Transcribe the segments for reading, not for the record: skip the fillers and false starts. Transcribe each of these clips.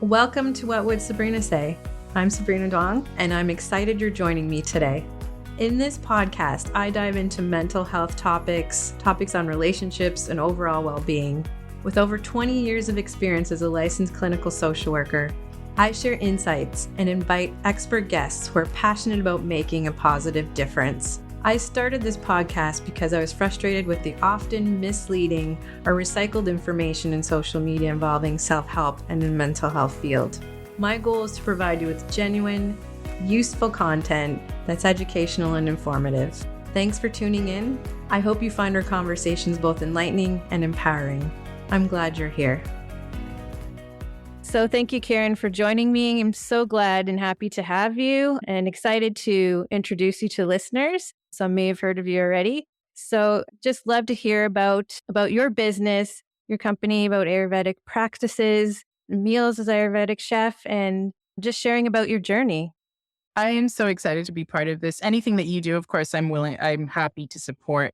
Welcome to What Would Sabrina Say? I'm Sabrina Dong, and I'm excited you're joining me today. In this podcast, I dive into mental health topics on relationships and overall well-being. With over 20 years of experience as a licensed clinical social worker, I share insights and invite expert guests who are passionate about making a positive difference. I started this podcast because I was frustrated with the often misleading or recycled information in social media involving self-help and the mental health field. My goal is to provide you with genuine, useful content that's educational and informative. Thanks for tuning in. I hope you find our conversations both enlightening and empowering. I'm glad you're here. So thank you, Kiran, for joining me. I'm so glad and happy to have you and excited to introduce you to listeners. Some may have heard of you already. So just love to hear about your business, your company, about Ayurvedic practices, meals as Ayurvedic chef, and just sharing about your journey. I am so excited to be part of this. Anything that you do, of course, I'm happy to support.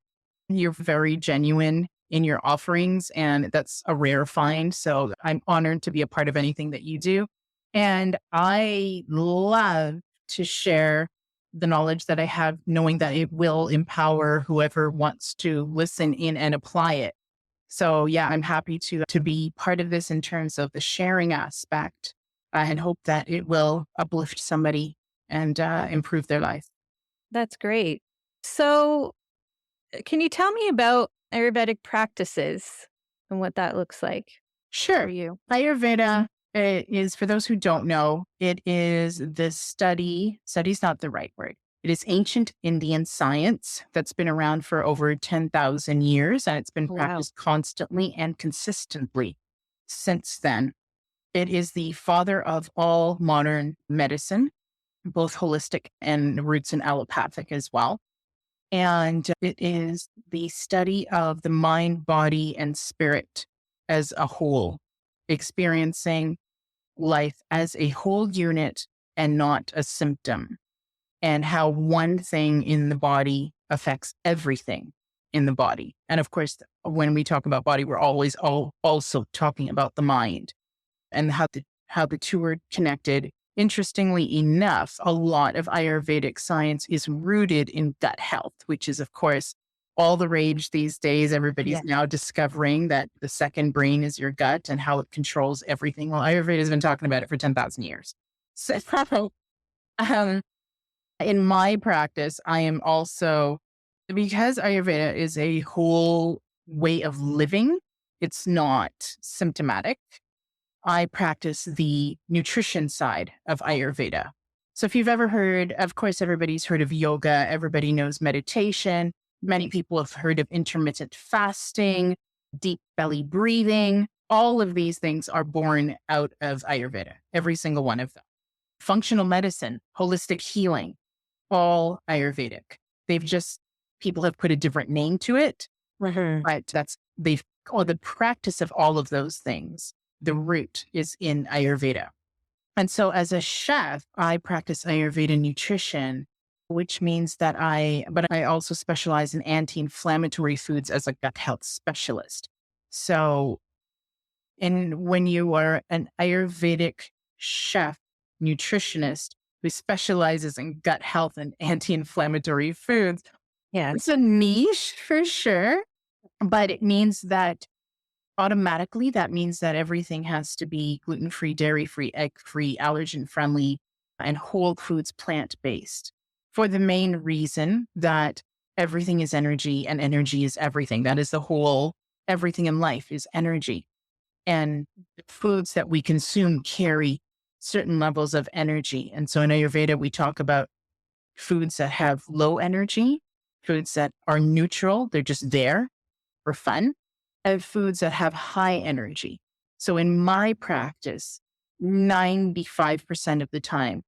You're very genuine in your offerings, and that's a rare find. So I'm honored to be a part of anything that you do. And I love to share the knowledge that I have, knowing that it will empower whoever wants to listen in and apply it. So yeah, I'm happy to be part of this in terms of the sharing aspect, and hope that it will uplift somebody and improve their life. That's great. So can you tell me about Ayurvedic practices and what that looks like Sure. for you? Ayurveda is, for those who don't know, it is the study's not the right word. It is ancient Indian science that's been around for over 10,000 years, and it's been practiced constantly and consistently since then. It is the father of all modern medicine, both holistic and roots and allopathic as well. And it is the study of the mind, body, and spirit as a whole, experiencing life as a whole unit and not a symptom, and how one thing in the body affects everything in the body. And of course, when we talk about body, we're always also talking about the mind and how the two are connected. Interestingly enough, a lot of Ayurvedic science is rooted in gut health, which is, of course, all the rage these days. Everybody's now discovering that the second brain is your gut and how it controls everything. Well, Ayurveda has been talking about it for 10,000 years. So in my practice, I am also, because Ayurveda is a whole way of living, it's not symptomatic. I practice the nutrition side of Ayurveda. So if you've ever heard, of course, everybody's heard of yoga, everybody knows meditation. Many people have heard of intermittent fasting, deep belly breathing. All of these things are born out of Ayurveda, every single one of them. Functional medicine, holistic healing, all Ayurvedic. People have put a different name to it, but the practice of all of those things, the root is in Ayurveda. And so as a chef, I practice Ayurveda nutrition, which means that I also specialize in anti-inflammatory foods as a gut health specialist. So when you are an Ayurvedic chef, nutritionist who specializes in gut health and anti-inflammatory foods, it's a niche for sure, but it means that automatically, that means that everything has to be gluten-free, dairy-free, egg-free, allergen-friendly, and whole foods plant-based, for the main reason that everything is energy and energy is everything. That is the whole, everything in life is energy. And the foods that we consume carry certain levels of energy. And so in Ayurveda, we talk about foods that have low energy, foods that are neutral, they're just there for fun, and foods that have high energy. So in my practice, 95% of the time,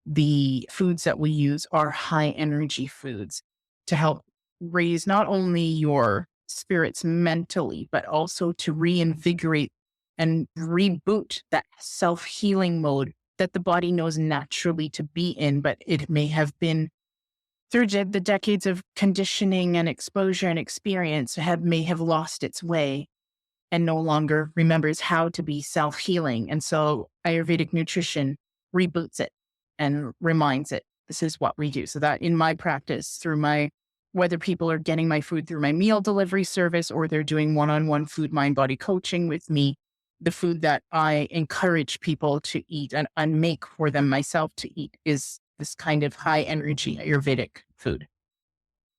the foods that we use are high energy foods to help raise not only your spirits mentally, but also to reinvigorate and reboot that self-healing mode that the body knows naturally to be in, but it may have been through the decades of conditioning and exposure and experience may have lost its way. and no longer remembers how to be self-healing. And so Ayurvedic nutrition reboots it and reminds it, this is what we do. So that in my practice, whether people are getting my food through my meal delivery service or they're doing one-on-one food, mind, body coaching with me, the food that I encourage people to eat and make for them myself to eat is this kind of high energy Ayurvedic food.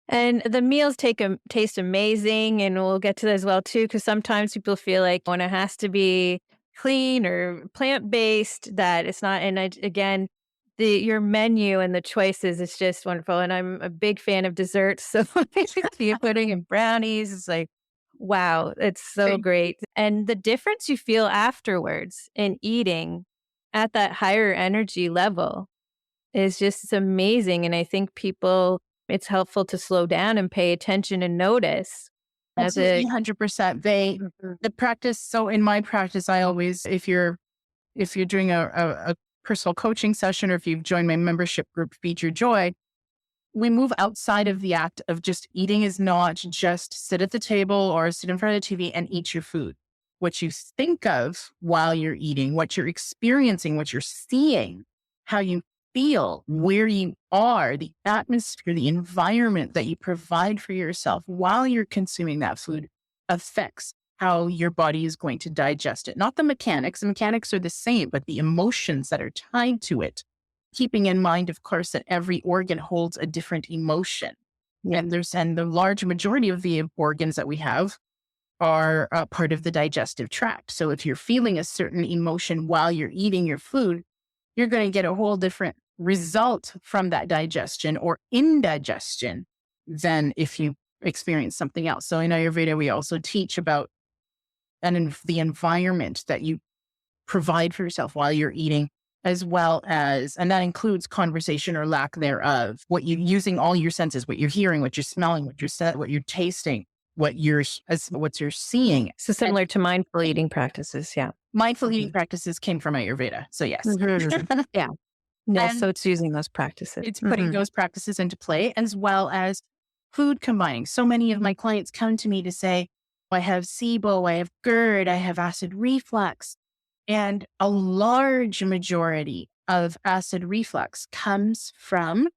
And the meals taste amazing, and we'll get to that as well too, because sometimes people feel like when it has to be clean or plant-based, that it's not. And again, your menu and the choices is just wonderful. And I'm a big fan of desserts, so you're putting in brownies. It's like, wow, it's so great. And the difference you feel afterwards in eating at that higher energy level is just amazing. And I think it's helpful to slow down and pay attention and notice. Absolutely, 100%. The practice. So in my practice, I always, if you're doing a personal coaching session, or if you've joined my membership group, Feed Your Joy, we move outside of the act of just eating. Is not just sit at the table or sit in front of the TV and eat your food. What you think of while you're eating, what you're experiencing, what you're seeing, how you feel, where you are, the atmosphere, the environment that you provide for yourself while you're consuming that food affects how your body is going to digest it. Not the mechanics. The mechanics are the same, but the emotions that are tied to it. Keeping in mind, of course, that every organ holds a different emotion. And the large majority of the organs that we have are part of the digestive tract. So if you're feeling a certain emotion while you're eating your food, you're going to get a whole different result from that digestion or indigestion than if you experience something else. So in Ayurveda, we also teach about the environment that you provide for yourself while you're eating, as well as, and that includes conversation or lack thereof, what you're using all your senses, what you're hearing, what you're smelling, what you're tasting, what you're seeing. So similar to mindful eating practices. Yeah. Mindful eating practices came from Ayurveda. So yes. Yeah. No, so it's using those practices. It's putting those practices into play, as well as food combining. So many of my clients come to me to say, I have SIBO, I have GERD, I have acid reflux. And a large majority of acid reflux comes from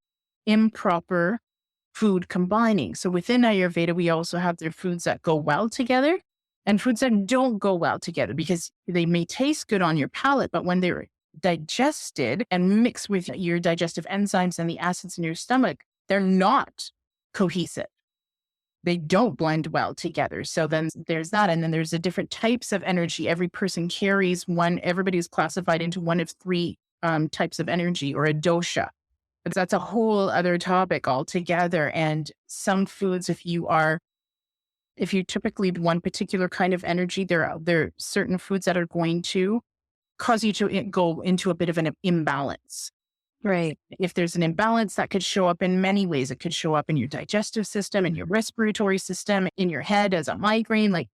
improper food combining. So within Ayurveda, we also have their foods that go well together and foods that don't go well together, because they may taste good on your palate, but when they're digested and mixed with your digestive enzymes and the acids in your stomach, they're not cohesive. They don't blend well together. So then there's that. And then there's the different types of energy. Every person carries one. Everybody's classified into one of three types of energy, or a dosha. But that's a whole other topic altogether. And some foods, if you typically one particular kind of energy, there are certain foods that are going to cause you to go into a bit of an imbalance. Right. If there's an imbalance, that could show up in many ways. It could show up in your digestive system, in your respiratory system, in your head as a migraine. Like,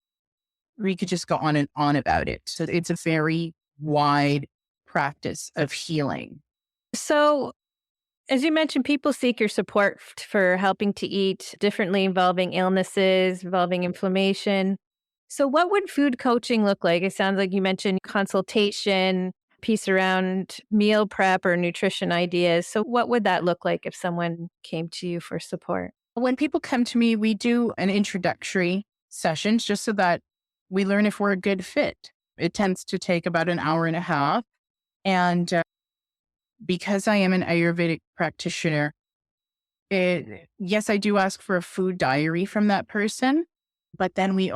we could just go on and on about it. So it's a very wide practice of healing. So, as you mentioned, people seek your support for helping to eat differently, involving illnesses, involving inflammation. So what would food coaching look like? It sounds like you mentioned consultation, piece around meal prep or nutrition ideas. So what would that look like if someone came to you for support? When people come to me, we do an introductory session just so that we learn if we're a good fit. It tends to take about an hour and a half. And because I am an Ayurvedic practitioner, yes, I do ask for a food diary from that person. But then I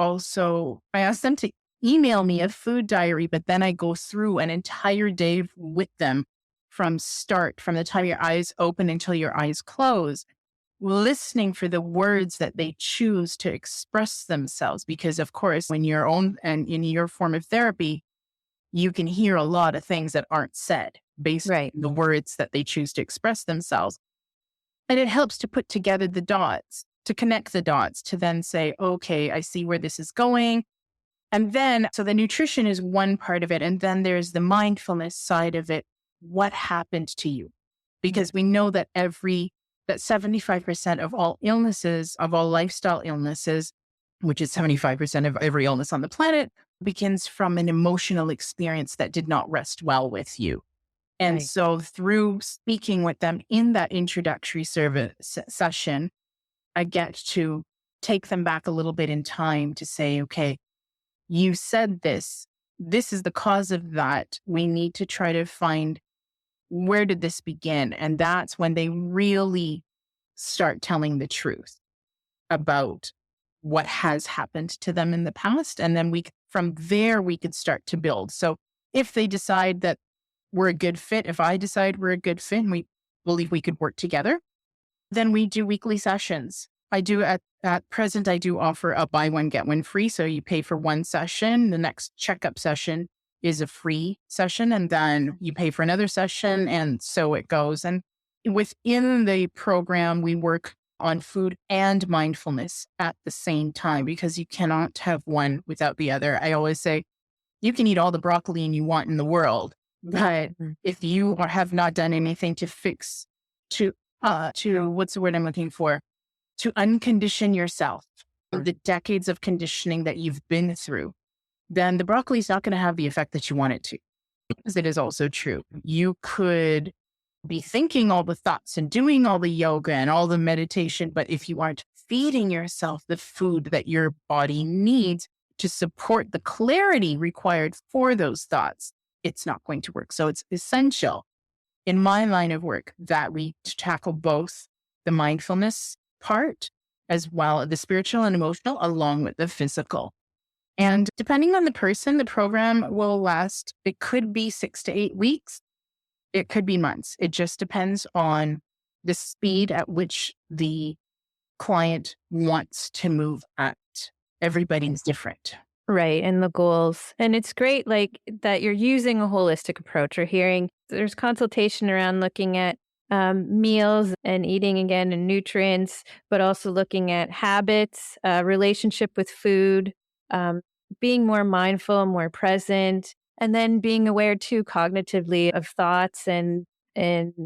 ask them to email me a food diary, but then I go through an entire day with them from the time your eyes open until your eyes close, listening for the words that they choose to express themselves. Because of course, when you're and in your form of therapy, you can hear a lot of things that aren't said based on the words that they choose to express themselves. And it helps to put together the dots, to connect the dots, to then say, okay, I see where this is going. And then, so the nutrition is one part of it. And then there's the mindfulness side of it. What happened to you? Because we know that 75% of all illnesses, of all lifestyle illnesses, which is 75% of every illness on the planet, begins from an emotional experience that did not rest well with you. And Right. so through speaking with them in that introductory service session, I get to take them back a little bit in time to say, okay, you said this. This is the cause of that. We need to try to find, where did this begin? And that's when they really start telling the truth about what has happened to them in the past. And then from there, we could start to build. So if they decide that we're a good fit, if I decide we're a good fit and we believe we could work together, then we do weekly sessions. I do at present, I do offer a buy one, get one free. So you pay for one session. The next checkup session is a free session. And then you pay for another session. And so it goes. And within the program, we work on food and mindfulness at the same time, because you cannot have one without the other. I always say, you can eat all the broccoli you want in the world, but if you have not done anything to fix, to what's the word I'm looking for? To uncondition yourself, the decades of conditioning that you've been through, then the broccoli is not going to have the effect that you want it to. Because it is also true. You could be thinking all the thoughts and doing all the yoga and all the meditation, but if you aren't feeding yourself the food that your body needs to support the clarity required for those thoughts, it's not going to work. So it's essential in my line of work that we tackle both the mindfulness part as well as the spiritual and emotional, along with the physical. And depending on the person, the program will last, it could be 6 to 8 weeks. It could be months. It just depends on the speed at which the client wants to move at. Everybody's different. Right. And the goals. And it's great, like, that you're using a holistic approach. Or hearing there's consultation around looking at meals and eating again and nutrients, but also looking at habits, relationship with food, being more mindful, more present, and then being aware too cognitively of thoughts and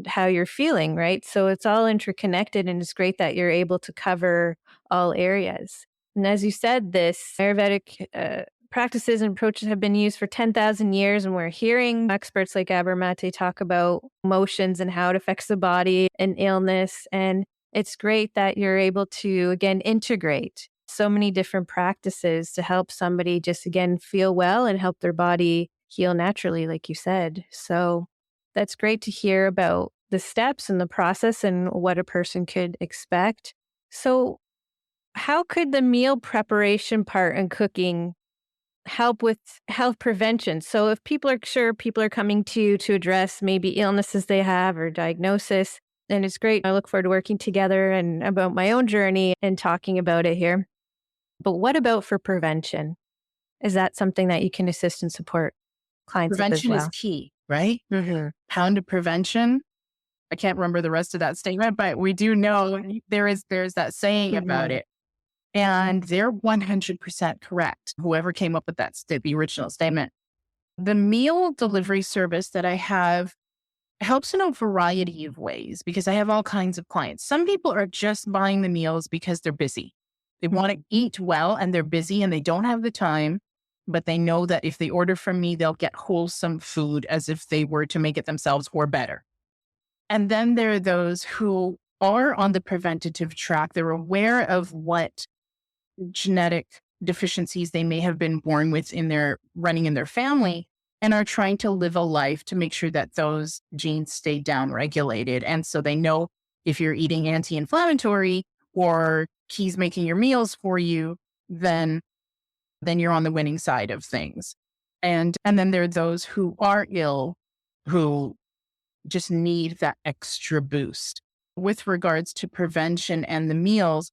how you're feeling, right? So it's all interconnected, and it's great that you're able to cover all areas. And as you said, this Ayurvedic practices and approaches have been used for 10,000 years, and we're hearing experts like Abramate talk about emotions and how it affects the body and illness. And it's great that you're able to, again, integrate so many different practices to help somebody just, again, feel well and help their body heal naturally, like you said. So that's great to hear about the steps and the process and what a person could expect. So how could the meal preparation part and cooking help with health prevention? So if people are coming to you to address maybe illnesses they have or diagnosis, and it's great. I look forward to working together and about my own journey and talking about it here. But what about for prevention? Is that something that you can assist and support clients with as Prevention is well? key, right? Pound of prevention. I can't remember the rest of that statement, but we do know there's that saying about it. And they're 100% correct. Whoever came up with the original statement. The meal delivery service that I have helps in a variety of ways, because I have all kinds of clients. Some people are just buying the meals because they're busy. They want to eat well and they're busy and they don't have the time, but they know that if they order from me, they'll get wholesome food as if they were to make it themselves or better. And then there are those who are on the preventative track. They're aware of what genetic deficiencies they may have been born with running in their family, and are trying to live a life to make sure that those genes stay down regulated. And so they know if you're eating anti-inflammatory or he's making your meals for you, then you're on the winning side of things. And then there are those who are ill, who just need that extra boost. With regards to prevention and the meals,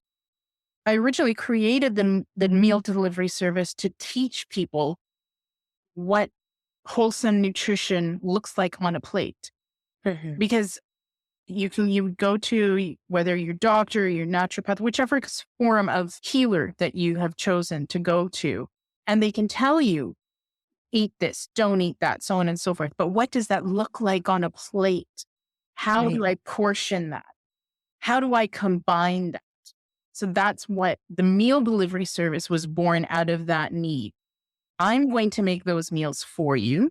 I originally created the meal delivery service to teach people what wholesome nutrition looks like on a plate. Because you would go to, whether your doctor or your naturopath, whichever form of healer that you have chosen to go to, and they can tell you, eat this, don't eat that, so on and so forth. But what does that look like on a plate? How do I portion that? How do I combine that? So that's what the meal delivery service was born out of, that need. I'm going to make those meals for you.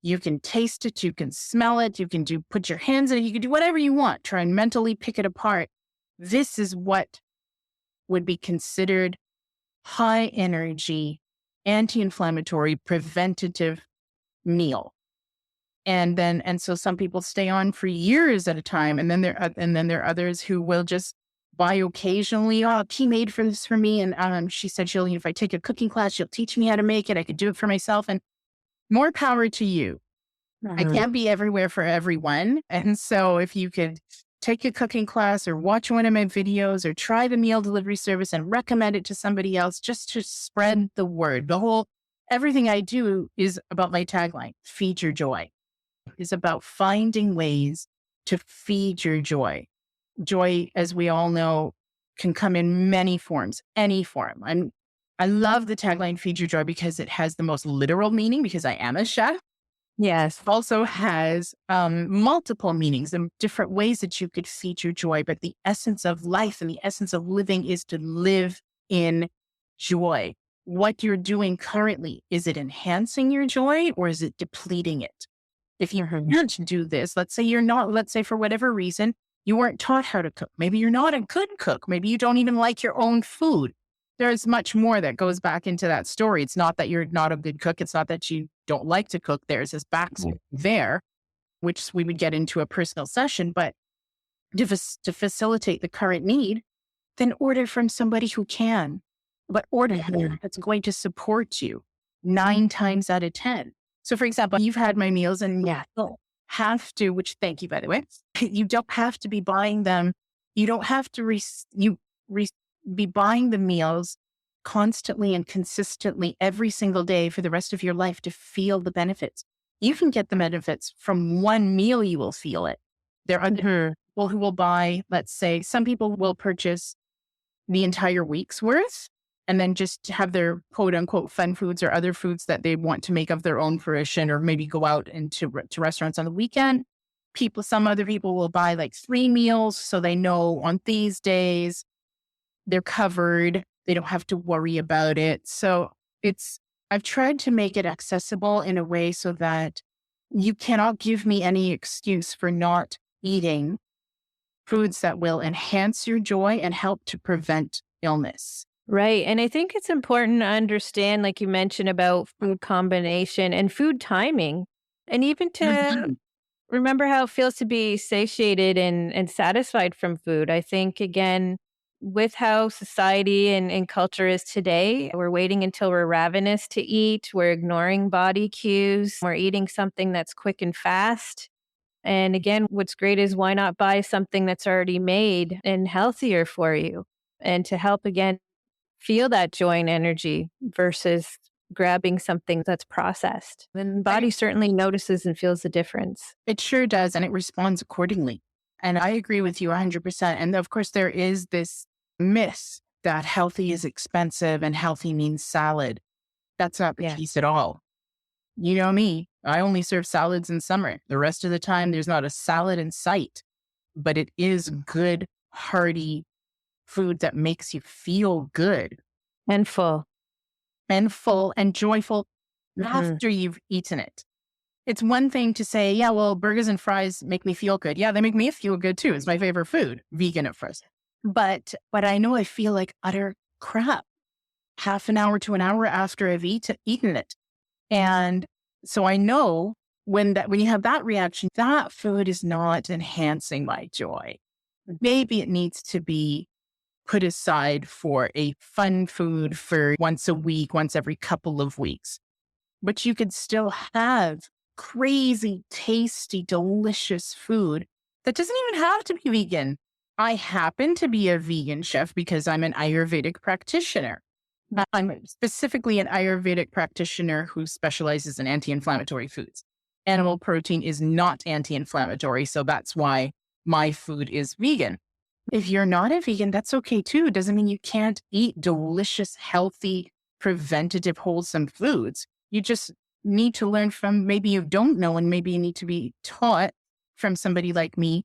You can taste it, you can smell it, you can put your hands in it, you can do whatever you want. Try and mentally pick it apart. This is what would be considered high energy, anti-inflammatory, preventative meal. And so some people stay on for years at a time. And then there are others who will just buy occasionally. Oh, she made this for me. And she said if I take a cooking class, she'll teach me how to make it. I could do it for myself. And more power to you. I can't be everywhere for everyone. And so if you could take a cooking class or watch one of my videos or try the meal delivery service and recommend it to somebody else, just to spread the word. Everything I do is about my tagline, feed your joy. Is about finding ways to feed your joy. Joy, as we all know, can come in many forms, any form. I love the tagline, feed your joy, because it has the most literal meaning, because I am a chef. Yes. It also has multiple meanings and different ways that you could feed your joy. But the essence of life and the essence of living is to live in joy. What you're doing currently, is it enhancing your joy or is it depleting it? If you can't do this, let's say for whatever reason, you weren't taught how to cook. Maybe you're not a good cook. Maybe you don't even like your own food. There's much more that goes back into that story. It's not that you're not a good cook. It's not that you don't like to cook. There's this backstory there, which we would get into a personal session. But to facilitate the current need, then order from somebody who can. But order that's going to support you 9 times out of 10. So, for example, you've had my meals and you don't have to, which thank you, by the way, you don't have to be buying them. You don't have to be buying the meals constantly and consistently every single day for the rest of your life to feel the benefits. You can get the benefits from one meal. You will feel it. There are other people who will buy, let's say, some people will purchase the entire week's worth and then just have their quote unquote fun foods or other foods that they want to make of their own fruition, or maybe go out to restaurants on the weekend. Some other people will buy like 3 meals. So they know on these days they're covered. They don't have to worry about it. So I've tried to make it accessible in a way so that you cannot give me any excuse for not eating foods that will enhance your joy and help to prevent illness. Right. And I think it's important to understand, like you mentioned, about food combination and food timing, and even to remember how it feels to be satiated and satisfied from food. I think, again, with how society and culture is today, we're waiting until we're ravenous to eat. We're ignoring body cues. We're eating something that's quick and fast. And again, what's great is, why not buy something that's already made and healthier for you, and to help, again, feel that joy and energy versus grabbing something that's processed. And the body certainly notices and feels the difference. It sure does. And it responds accordingly. And I agree with you 100%. And of course, there is this myth that healthy is expensive and healthy means salad. That's not the case at all. You know me, I only serve salads in summer. The rest of the time, there's not a salad in sight, but it is good, hearty food that makes you feel good. And full. And joyful after you've eaten it. It's one thing to say, yeah, well, burgers and fries make me feel good. Yeah, they make me feel good too. It's my favorite food, vegan at first. But I know I feel like utter crap half an hour to an hour after I've eaten it. And so I know when you have that reaction, that food is not enhancing my joy. Maybe it needs to be put aside for a fun food for once a week, once every couple of weeks. But you could still have crazy, tasty, delicious food that doesn't even have to be vegan. I happen to be a vegan chef because I'm an Ayurvedic practitioner. I'm specifically an Ayurvedic practitioner who specializes in anti-inflammatory foods. Animal protein is not anti-inflammatory, so that's why my food is vegan. If you're not a vegan, that's okay too. It doesn't mean you can't eat delicious, healthy, preventative, wholesome foods. You just need to learn from, maybe you don't know, and maybe you need to be taught from somebody like me.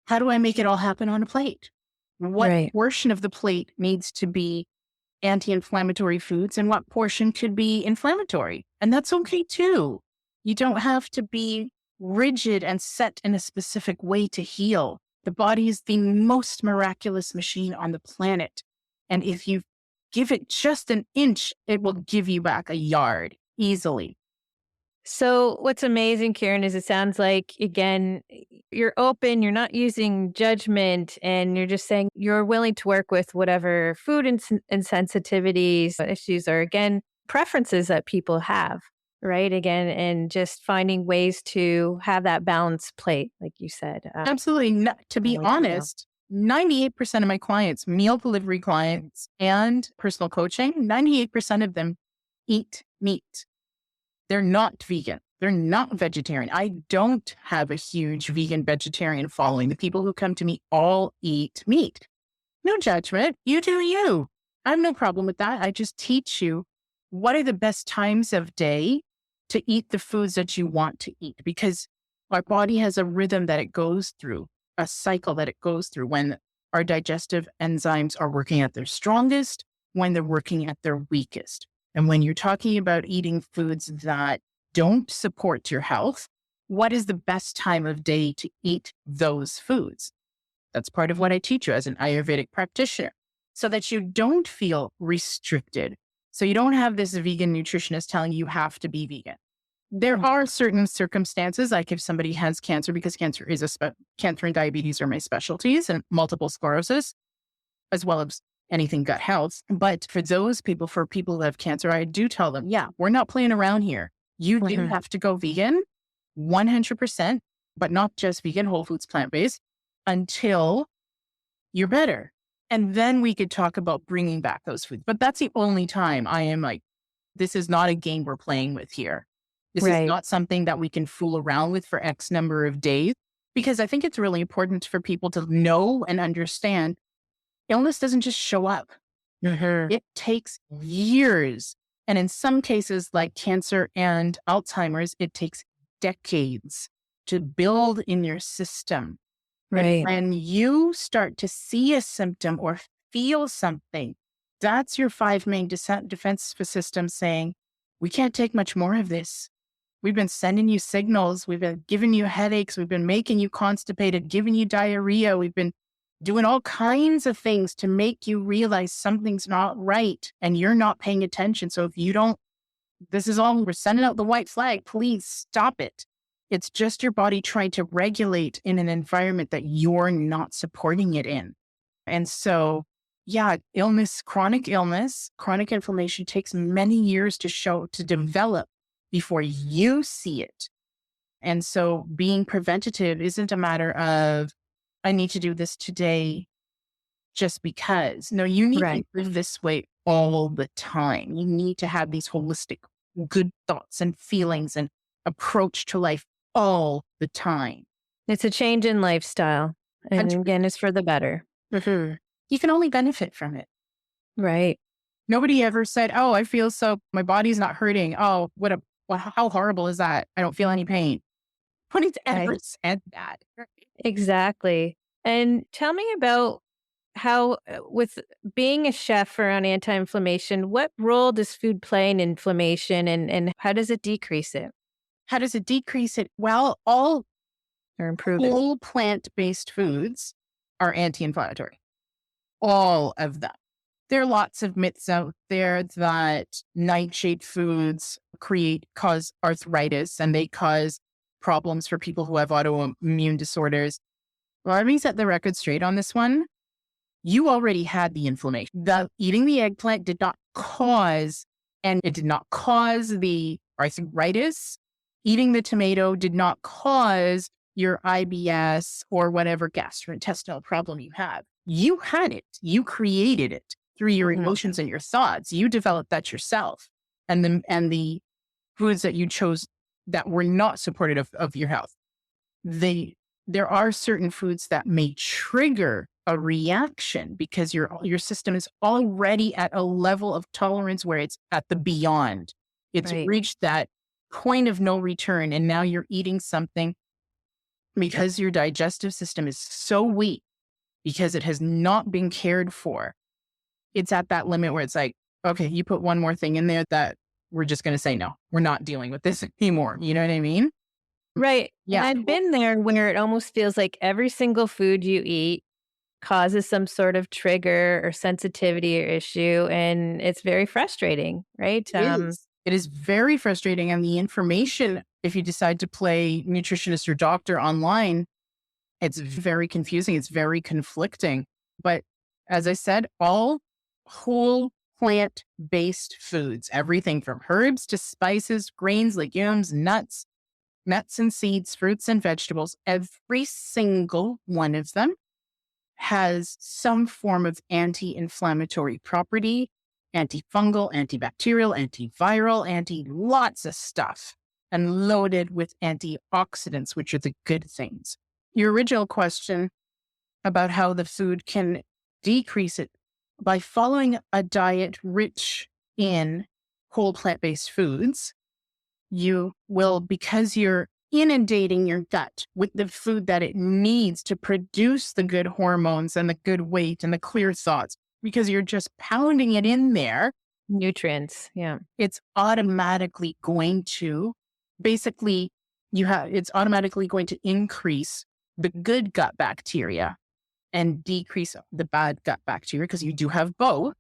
How do I make it all happen on a plate? what portion of the plate needs to be anti-inflammatory foods and what portion could be inflammatory. And that's okay too. You don't have to be rigid and set in a specific way to heal. The body is the most miraculous machine on the planet. And if you give it just an inch, it will give you back a yard easily. So what's amazing, Kiran, is it sounds like, again, you're open, you're not using judgment, and you're just saying you're willing to work with whatever food insensitivities, issues, or again, preferences that people have, right? Again, and just finding ways to have that balanced plate, like you said. Absolutely. To be honest, 98% of my clients, meal delivery clients and personal coaching, 98% of them eat meat. They're not vegan. They're not vegetarian. I don't have a huge vegan vegetarian following. The people who come to me all eat meat. No judgment. You do you. I have no problem with that. I just teach you what are the best times of day to eat the foods that you want to eat, because our body has a rhythm that it goes through, a cycle that it goes through when our digestive enzymes are working at their strongest, when they're working at their weakest. And when you're talking about eating foods that don't support your health, what is the best time of day to eat those foods? That's part of what I teach you as an Ayurvedic practitioner, so that you don't feel restricted. So you don't have this vegan nutritionist telling you have to be vegan. There are certain circumstances, like if somebody has cancer, because cancer and diabetes are my specialties, and multiple sclerosis, as well as anything gut health. But for those people, for people who have cancer, I do tell them, yeah, we're not playing around here. You do have to go vegan, 100%, but not just vegan, whole foods, plant-based, until you're better. And then we could talk about bringing back those foods. But that's the only time I am like, this is not a game we're playing with here. This is not something that we can fool around with for X number of days, because I think it's really important for people to know and understand illness doesn't just show up. It takes years. And in some cases, like cancer and Alzheimer's, it takes decades to build in your system. And when you start to see a symptom or feel something, that's your 5 main defense system saying, we can't take much more of this. We've been sending you signals. We've been giving you headaches. We've been making you constipated, giving you diarrhea. We've been doing all kinds of things to make you realize something's not right and you're not paying attention. So if you don't, we're sending out the white flag. Please stop it. It's just your body trying to regulate in an environment that you're not supporting it in. And so, yeah, chronic inflammation takes many years to develop before you see it. And so being preventative isn't a matter of, I need to do this today just because. No, you need to live this way all the time. You need to have these holistic, good thoughts and feelings and approach to life all the time. It's a change in lifestyle. And again, it's for the better. You can only benefit from it. Right. Nobody ever said, oh, I feel my body's not hurting. Oh, how horrible is that? I don't feel any pain. Nobody's ever said that. Exactly. And tell me about how, with being a chef around anti-inflammation, what role does food play in inflammation, and how does it decrease it? How does it decrease it? Well, all improve it. Whole plant-based foods are anti-inflammatory. All of them. There are lots of myths out there that nightshade foods cause arthritis and they cause problems for people who have autoimmune disorders. Well, let me set the record straight on this one. You already had the inflammation. Eating the eggplant did not cause the arthritis. Eating the tomato did not cause your IBS or whatever gastrointestinal problem you have. You had it. You created it through your emotions and your thoughts. You developed that yourself. And the foods that you chose that were not supportive of your health. There are certain foods that may trigger a reaction because your system is already at a level of tolerance where it's at the beyond. It's reached that point of no return. And now you're eating something because your digestive system is so weak because it has not been cared for. It's at that limit where it's like, okay, you put one more thing in there that we're just going to say, no, we're not dealing with this anymore. You know what I mean? Right. Yeah. And I've been there where it almost feels like every single food you eat causes some sort of trigger or sensitivity or issue. And it's very frustrating, right? It is very frustrating. And the information, if you decide to play nutritionist or doctor online, it's very confusing. It's very conflicting. But as I said, all whole plant-based foods, everything from herbs to spices, grains, legumes, nuts and seeds, fruits and vegetables, every single one of them has some form of anti-inflammatory property, antifungal, antibacterial, antiviral, lots of stuff, and loaded with antioxidants, which are the good things. Your original question about how the food can decrease it by following a diet rich in whole plant-based foods, you will, because you're inundating your gut with the food that it needs to produce the good hormones and the good weight and the clear thoughts, because you're just pounding it in there. Nutrients. Yeah. It's automatically going to it's automatically going to increase the good gut bacteria and decrease the bad gut bacteria, because you do have both.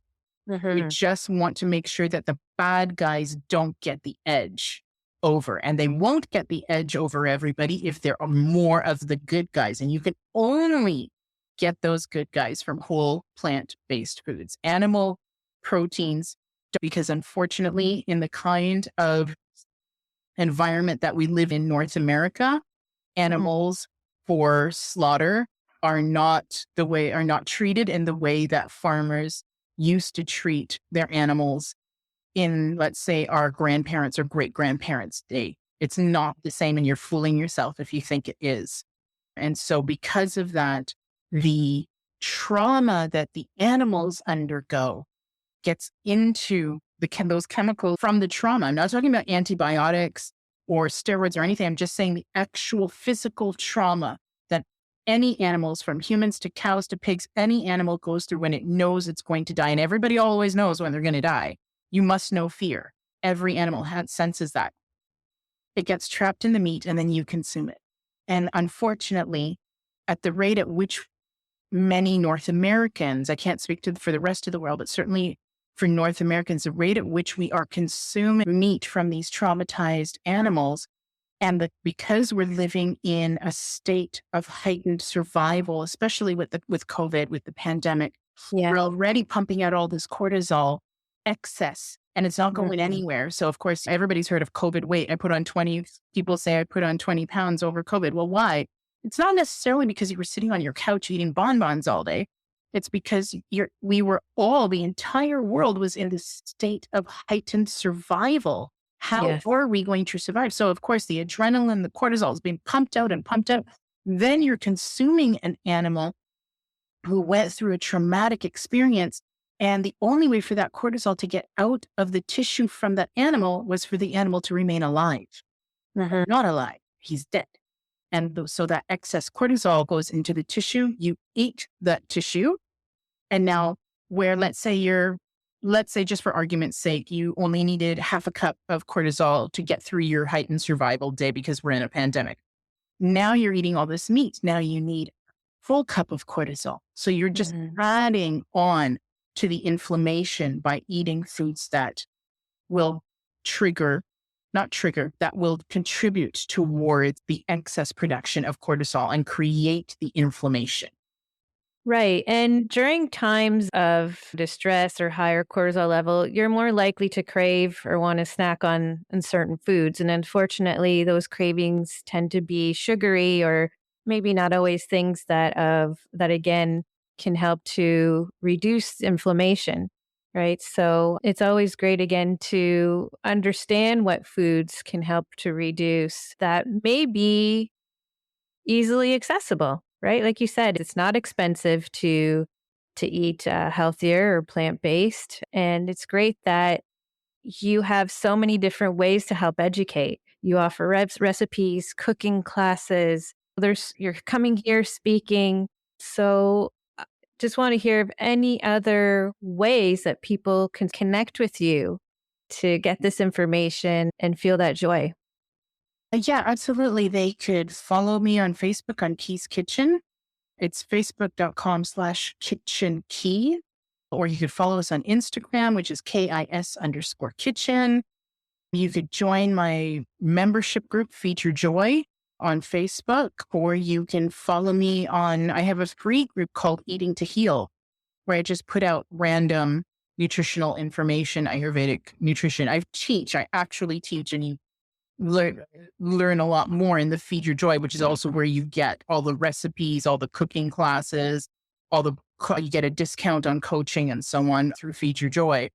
We just want to make sure that the bad guys don't get the edge over, and they won't get the edge over everybody if there are more of the good guys. And you can only get those good guys from whole plant-based foods, animal proteins, because unfortunately, in the kind of environment that we live in North America, animals for slaughter are not treated in the way that farmers used to treat their animals in, let's say, our grandparents or great-grandparents' day. It's not the same, and you're fooling yourself if you think it is. And so because of that, the trauma that the animals undergo gets into those chemicals from the trauma. I'm not talking about antibiotics or steroids or anything. I'm just saying the actual physical trauma that any animals, from humans to cows to pigs, any animal goes through when it knows it's going to die. And everybody always knows when they're going to die. You must know fear. Every animal senses that. It gets trapped in the meat and then you consume it. And unfortunately, at the rate at which many North Americans, I can't speak for the rest of the world, but certainly for North Americans, the rate at which we are consuming meat from these traumatized animals, and because we're living in a state of heightened survival, especially with COVID, with the pandemic, we're already pumping out all this cortisol excess, and it's not going anywhere. So of course, everybody's heard of COVID weight. People say I put on 20 pounds over COVID. Well, why? It's not necessarily because you were sitting on your couch eating bonbons all day. It's because the entire world was in this state of heightened survival. How are we going to survive? So of course, the adrenaline, the cortisol is being pumped out and pumped out. Then you're consuming an animal who went through a traumatic experience. And the only way for that cortisol to get out of the tissue from that animal was for the animal to remain alive. Not alive. He's dead. And so that excess cortisol goes into the tissue. You eat that tissue. And now let's say just for argument's sake, you only needed half a cup of cortisol to get through your heightened survival day because we're in a pandemic. Now you're eating all this meat. Now you need a full cup of cortisol. So you're just adding on to the inflammation by eating foods that will that will contribute towards the excess production of cortisol and create the inflammation. Right. And during times of distress or higher cortisol level, you're more likely to crave or want to snack on certain foods. And unfortunately, those cravings tend to be sugary or maybe not always things that again can help to reduce inflammation. Right. So it's always great, again, to understand what foods can help to reduce that may be easily accessible. Right. Like you said, it's not expensive to eat healthier or plant-based. And it's great that you have so many different ways to help educate. You offer recipes, cooking classes. You're coming here speaking. So just want to hear of any other ways that people can connect with you to get this information and feel that joy. Yeah, absolutely. They could follow me on Facebook on Key's Kitchen. It's facebook.com/kitchen key. Or you could follow us on Instagram, which is KIS_kitchen. You could join my membership group, Feature Joy, on Facebook, or you can follow me I have a free group called Eating to Heal, where I just put out random nutritional information, Ayurvedic nutrition. I actually teach, and you learn a lot more in the Feed Your Joy, which is also where you get all the recipes, all the cooking classes, you get a discount on coaching and so on through Feed Your Joy.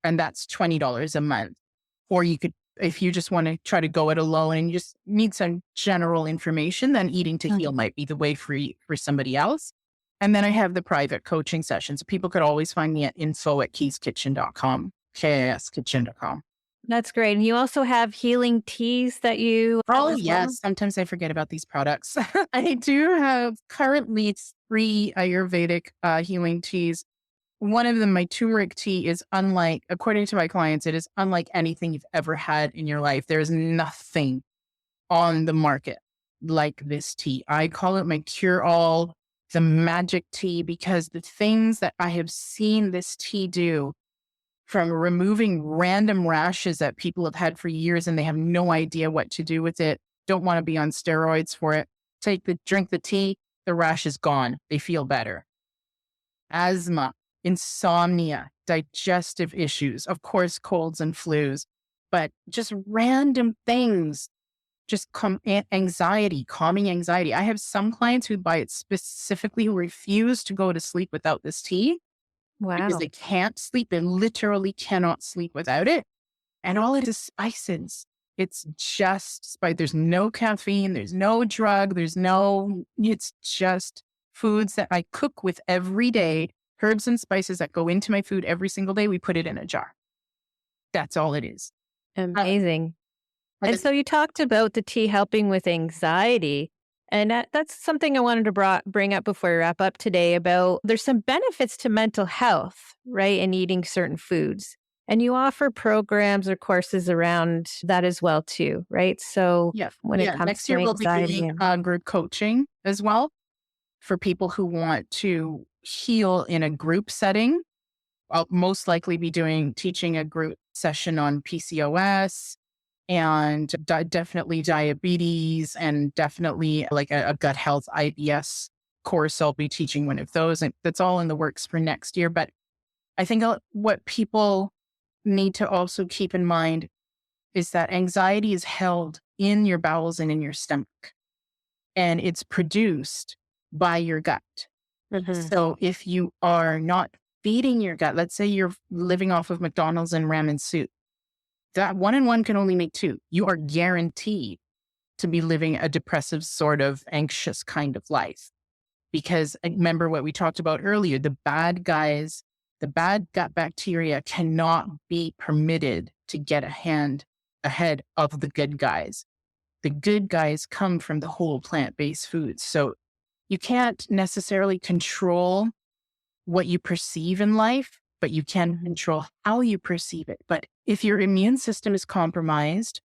And that's $20 a month. Or you could, if you just want to try to go it alone and you just need some general information, then Eating to Heal might be the way for somebody else. And then I have the private coaching sessions. People could always find me at info@keyskitchen.com, KISkitchen.com. That's great. And you also have healing teas that you... Oh, yes. Sometimes I forget about these products. I do have currently 3 Ayurvedic healing teas. One of them, my turmeric tea, is according to my clients, it is unlike anything you've ever had in your life. There is nothing on the market like this tea. I call it my cure-all, the magic tea, because the things that I have seen this tea do, from removing random rashes that people have had for years and they have no idea what to do with it, don't want to be on steroids for it. Drink the tea, the rash is gone. They feel better. Asthma, insomnia, digestive issues, of course, colds and flus, but just random things, just anxiety, calming anxiety. I have some clients who buy it specifically who refuse to go to sleep without this tea. Wow. Because they can't sleep. They literally cannot sleep without it. And all it is spices. It's just spice. There's no caffeine. There's no drug. It's just foods that I cook with every day. Herbs and spices that go into my food every single day. We put it in a jar. That's all it is. Amazing. And so you talked about the tea helping with anxiety. And that's something I wanted to bring up before we wrap up today about there's some benefits to mental health, right, in eating certain foods. And you offer programs or courses around that as well, too, right? So when it comes next to year, anxiety, we'll be doing group coaching as well for people who want to heal in a group setting. I'll most likely be teaching a group session on PCOS, and definitely diabetes, and definitely like a gut health IBS course. I'll be teaching one of those, and that's all in the works for next year. But I think what people need to also keep in mind is that anxiety is held in your bowels and in your stomach, and it's produced by your gut. Mm-hmm. So if you are not feeding your gut, let's say you're living off of McDonald's and ramen soup, that 1 and 1 can only make 2. You are guaranteed to be living a depressive, sort of anxious kind of life. Because remember what we talked about earlier, the bad gut bacteria cannot be permitted to get ahead of the good guys. The good guys come from the whole plant-based foods. So you can't necessarily control what you perceive in life, but you can control how you perceive it. But if your immune system is compromised,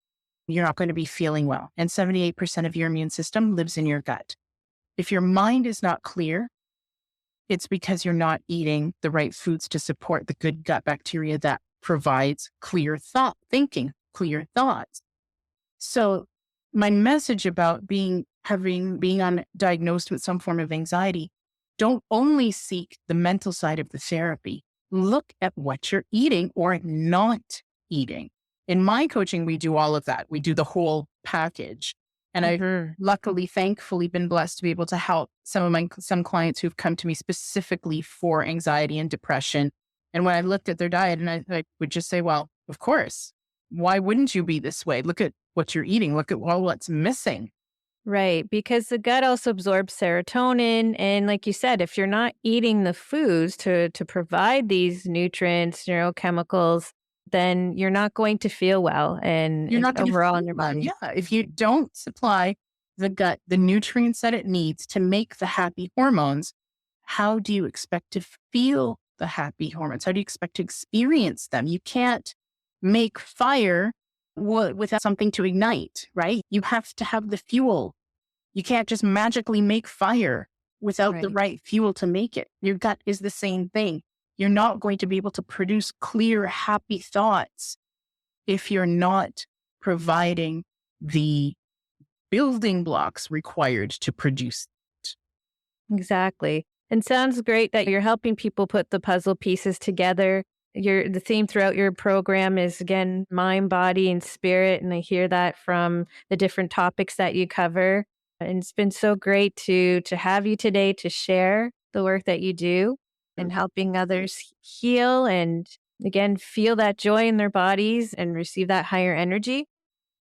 you're not going to be feeling well. And 78% of your immune system lives in your gut. If your mind is not clear, it's because you're not eating the right foods to support the good gut bacteria that provides clear thinking, clear thoughts. So my message about being diagnosed with some form of anxiety, don't only seek the mental side of the therapy. Look at what you're eating or not eating. In my coaching, we do all of that. We do the whole package. And I've luckily, thankfully, been blessed to be able to help some clients who've come to me specifically for anxiety and depression. And when I looked at their diet, and I would just say, well, of course, why wouldn't you be this way? Look at what you're eating. Look at what's missing. Right, because the gut also absorbs serotonin. And like you said, if you're not eating the foods to provide these nutrients, neurochemicals, then you're not going to feel well and you're not overall in your body. Yeah, if you don't supply the gut the nutrients that it needs to make the happy hormones, how do you expect to feel the happy hormones? How do you expect to experience them? You can't make fire without something to ignite, right? You have to have the fuel. You can't just magically make fire without the right fuel to make it. Your gut is the same thing. You're not going to be able to produce clear, happy thoughts if you're not providing the building blocks required to produce it. Exactly. And sounds great that you're helping people put the puzzle pieces together. The theme throughout your program is, again, mind, body, and spirit. And I hear that from the different topics that you cover. And it's been so great to have you today to share the work that you do and helping others heal and, again, feel that joy in their bodies and receive that higher energy.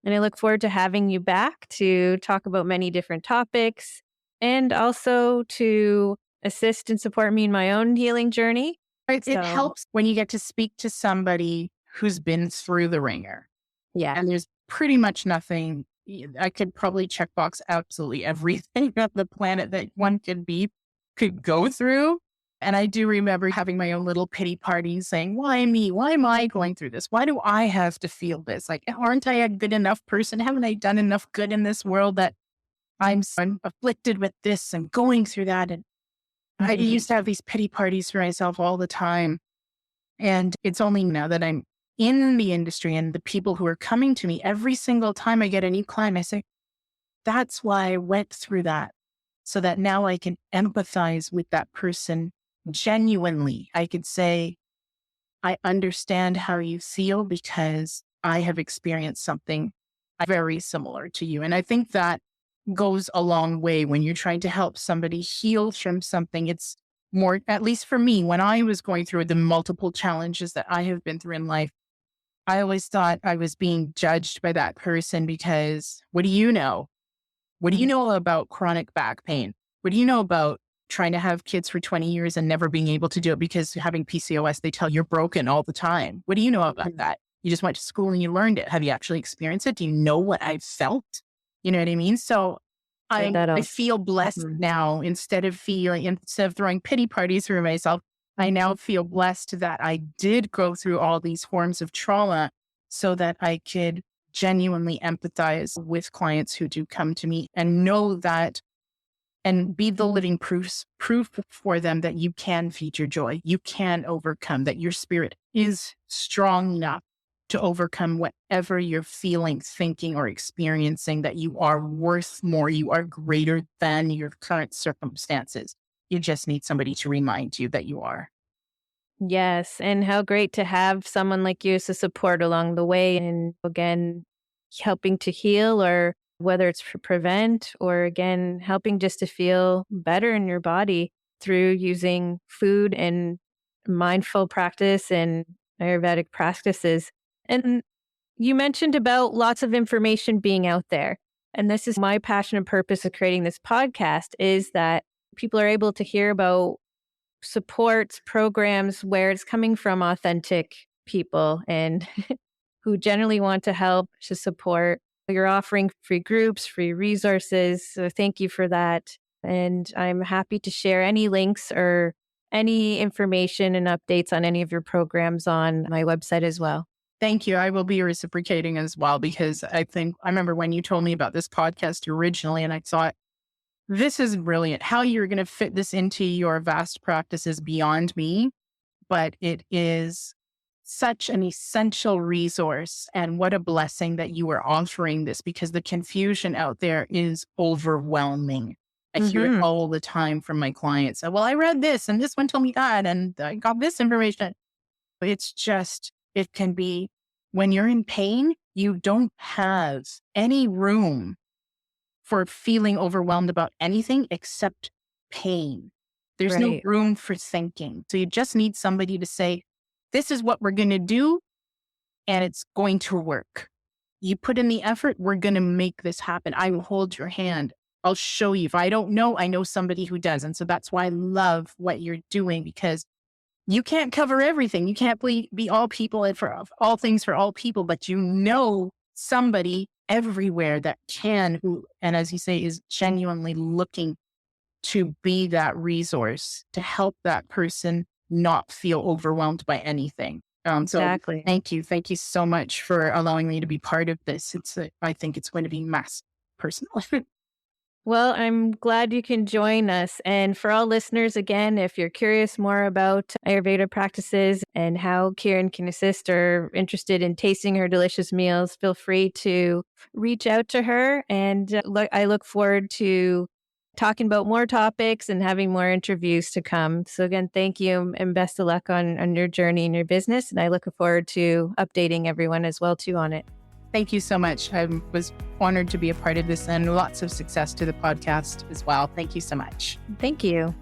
And I look forward to having you back to talk about many different topics and also to assist and support me in my own healing journey. It helps when you get to speak to somebody who's been through the ringer. Yeah. And there's pretty much nothing. I could probably checkbox absolutely everything on the planet that one could go through. And I do remember having my own little pity parties saying, why me? Why am I going through this? Why do I have to feel this? Like, aren't I a good enough person? Haven't I done enough good in this world that I'm afflicted with this and going through that? And I used to have these pity parties for myself all the time. And it's only now that I'm in the industry and the people who are coming to me every single time I get a new client, I say, that's why I went through that. So that now I can empathize with that person genuinely. I could say, I understand how you feel because I have experienced something very similar to you. And I think that goes a long way when you're trying to help somebody heal from something. It's more, at least for me, when I was going through the multiple challenges that I have been through in life, I always thought I was being judged by that person because what do you know? What do you know about chronic back pain? What do you know about trying to have kids for 20 years and never being able to do it because having PCOS, they tell you're broken all the time. What do you know about that? You just went to school and you learned it. Have you actually experienced it? Do you know what I felt? You know what I mean? So I feel blessed now instead of throwing pity parties for myself. I now feel blessed that I did go through all these forms of trauma so that I could genuinely empathize with clients who do come to me and know that and be the living proof for them that you can feed your joy. You can overcome, that your spirit is strong enough to overcome whatever you're feeling, thinking, or experiencing, that you are worth more. You are greater than your current circumstances. You just need somebody to remind you that you are. Yes. And how great to have someone like you as a support along the way. And again, helping to heal, or whether it's for prevent, or again, helping just to feel better in your body through using food and mindful practice and Ayurvedic practices. And you mentioned about lots of information being out there. And this is my passion and purpose of creating this podcast, is that people are able to hear about supports, programs where it's coming from authentic people and who generally want to help, to support. You're offering free groups, free resources. So thank you for that. And I'm happy to share any links or any information and updates on any of your programs on my website as well. Thank you. I will be reciprocating as well, because I remember when you told me about this podcast originally, and I thought, this is brilliant. How you're going to fit this into your vast practice is beyond me, but it is such an essential resource. And what a blessing that you are offering this, because the confusion out there is overwhelming. I hear it all the time from my clients. Well, I read this and this one told me that, and I got this information. It's just, it can be, when you're in pain, you don't have any room for feeling overwhelmed about anything except pain. There's no room for thinking. So you just need somebody to say, this is what we're going to do, and it's going to work. You put in the effort, we're going to make this happen. I will hold your hand. I'll show you. If I don't know, I know somebody who does. And so that's why I love what you're doing, because you can't cover everything. You can't be all people and for all things for all people, but you know somebody everywhere that can, who, and as you say, is genuinely looking to be that resource to help that person not feel overwhelmed by anything. Exactly. So thank you. Thank you so much for allowing me to be part of this. I think it's going to be massive personal. Well, I'm glad you can join us. And for all listeners, again, if you're curious more about Ayurveda practices and how Kiran can assist or interested in tasting her delicious meals, feel free to reach out to her. And I look forward to talking about more topics and having more interviews to come. So again, thank you and best of luck on your journey in your business. And I look forward to updating everyone as well too on it. Thank you so much. I was honored to be a part of this, and lots of success to the podcast as well. Thank you so much. Thank you.